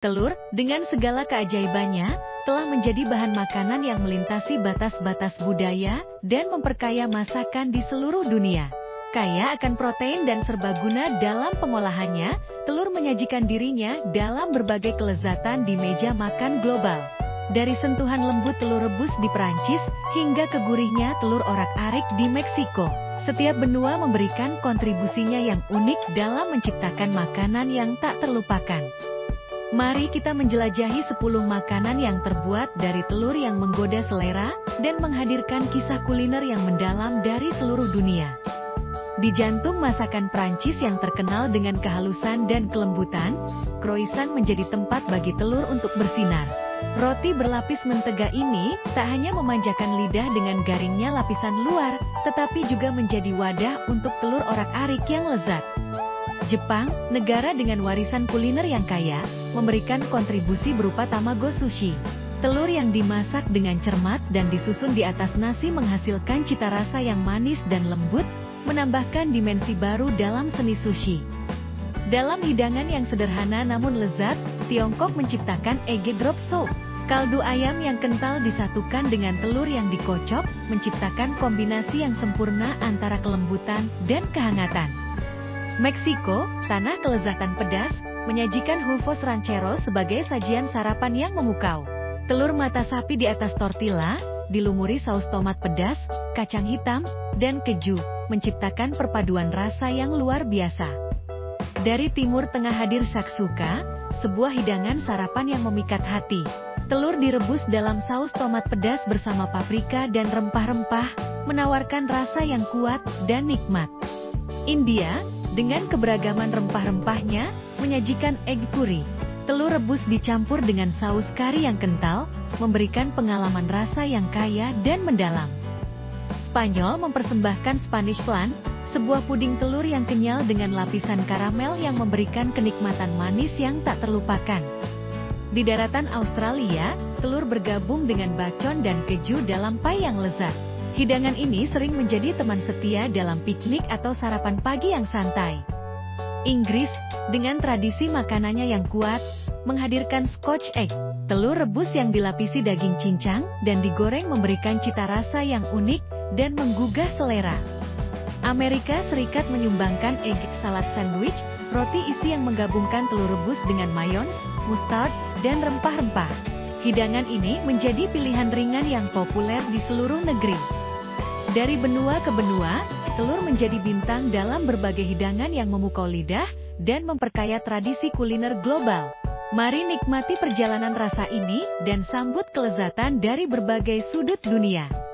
Telur, dengan segala keajaibannya, telah menjadi bahan makanan yang melintasi batas-batas budaya dan memperkaya masakan di seluruh dunia. Kaya akan protein dan serbaguna dalam pengolahannya, telur menyajikan dirinya dalam berbagai kelezatan di meja makan global. Dari sentuhan lembut telur rebus di Perancis, hingga ke gurihnya telur orak-arik di Meksiko. Setiap benua memberikan kontribusinya yang unik dalam menciptakan makanan yang tak terlupakan. Mari kita menjelajahi 10 makanan yang terbuat dari telur yang menggoda selera, dan menghadirkan kisah kuliner yang mendalam dari seluruh dunia. Di jantung masakan Prancis yang terkenal dengan kehalusan dan kelembutan, croissant menjadi tempat bagi telur untuk bersinar. Roti berlapis mentega ini tak hanya memanjakan lidah dengan garingnya lapisan luar, tetapi juga menjadi wadah untuk telur orak-arik yang lezat. Jepang, negara dengan warisan kuliner yang kaya, memberikan kontribusi berupa tamago sushi. Telur yang dimasak dengan cermat dan disusun di atas nasi menghasilkan cita rasa yang manis dan lembut, menambahkan dimensi baru dalam seni sushi. Dalam hidangan yang sederhana namun lezat, Tiongkok menciptakan egg drop soup. Kaldu ayam yang kental disatukan dengan telur yang dikocok, menciptakan kombinasi yang sempurna antara kelembutan dan kehangatan. Meksiko, tanah kelezatan pedas, menyajikan huevos rancheros sebagai sajian sarapan yang memukau. Telur mata sapi di atas tortilla, dilumuri saus tomat pedas, kacang hitam, dan keju, menciptakan perpaduan rasa yang luar biasa. Dari Timur Tengah hadir shakshuka, sebuah hidangan sarapan yang memikat hati. Telur direbus dalam saus tomat pedas bersama paprika dan rempah-rempah, menawarkan rasa yang kuat dan nikmat. India, dengan keberagaman rempah-rempahnya, menyajikan egg curry. Telur rebus dicampur dengan saus kari yang kental, memberikan pengalaman rasa yang kaya dan mendalam. Spanyol mempersembahkan Spanish flan, sebuah puding telur yang kenyal dengan lapisan karamel yang memberikan kenikmatan manis yang tak terlupakan. Di daratan Australia, telur bergabung dengan bacon dan keju dalam pie yang lezat. Hidangan ini sering menjadi teman setia dalam piknik atau sarapan pagi yang santai. Inggris, dengan tradisi makanannya yang kuat, menghadirkan Scotch egg, telur rebus yang dilapisi daging cincang dan digoreng memberikan cita rasa yang unik dan menggugah selera. Amerika Serikat menyumbangkan egg salad sandwich, roti isi yang menggabungkan telur rebus dengan mayonnaise, mustard, dan rempah-rempah. Hidangan ini menjadi pilihan ringan yang populer di seluruh negeri. Dari benua ke benua, telur menjadi bintang dalam berbagai hidangan yang memukau lidah dan memperkaya tradisi kuliner global. Mari nikmati perjalanan rasa ini dan sambut kelezatan dari berbagai sudut dunia.